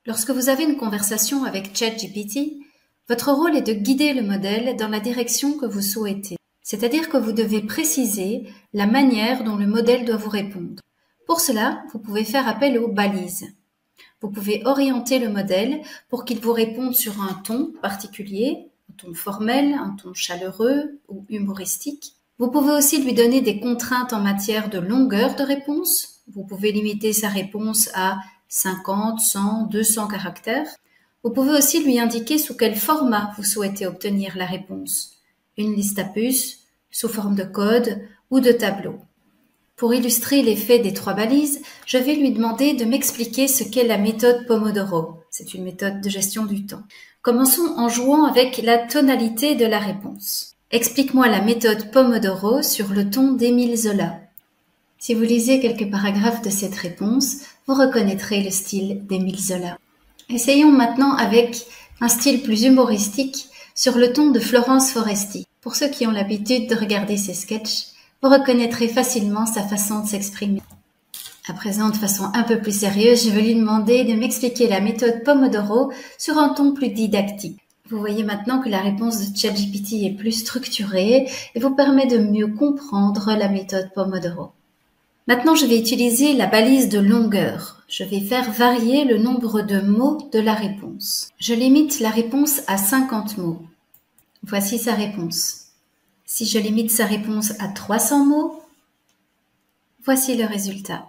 Lorsque vous avez une conversation avec ChatGPT, votre rôle est de guider le modèle dans la direction que vous souhaitez. C'est-à-dire que vous devez préciser la manière dont le modèle doit vous répondre. Pour cela, vous pouvez faire appel aux balises. Vous pouvez orienter le modèle pour qu'il vous réponde sur un ton particulier, un ton formel, un ton chaleureux ou humoristique. Vous pouvez aussi lui donner des contraintes en matière de longueur de réponse. Vous pouvez limiter sa réponse à 50, 100, 200 caractères. Vous pouvez aussi lui indiquer sous quel format vous souhaitez obtenir la réponse. Une liste à puces, sous forme de code ou de tableau. Pour illustrer l'effet des 3 balises, je vais lui demander de m'expliquer ce qu'est la méthode Pomodoro. C'est une méthode de gestion du temps. Commençons en jouant avec la tonalité de la réponse. Explique-moi la méthode Pomodoro sur le ton d'Émile Zola. Si vous lisez quelques paragraphes de cette réponse, vous reconnaîtrez le style d'Émile Zola. Essayons maintenant avec un style plus humoristique sur le ton de Florence Foresti. Pour ceux qui ont l'habitude de regarder ses sketchs, vous reconnaîtrez facilement sa façon de s'exprimer. À présent, de façon un peu plus sérieuse, je vais lui demander de m'expliquer la méthode Pomodoro sur un ton plus didactique. Vous voyez maintenant que la réponse de ChatGPT est plus structurée et vous permet de mieux comprendre la méthode Pomodoro. Maintenant, je vais utiliser la balise de longueur. Je vais faire varier le nombre de mots de la réponse. Je limite la réponse à 50 mots. Voici sa réponse. Si je limite sa réponse à 300 mots, voici le résultat.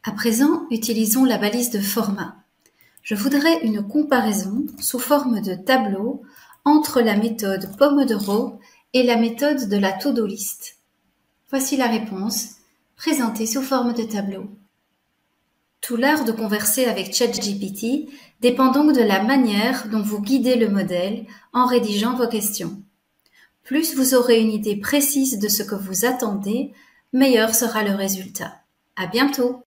À présent, utilisons la balise de format. Je voudrais une comparaison sous forme de tableau entre la méthode Pomodoro et la méthode de la to-do list. Voici la réponse, présentée sous forme de tableau. Tout l'art de converser avec ChatGPT dépend donc de la manière dont vous guidez le modèle en rédigeant vos questions. Plus vous aurez une idée précise de ce que vous attendez, meilleur sera le résultat. À bientôt!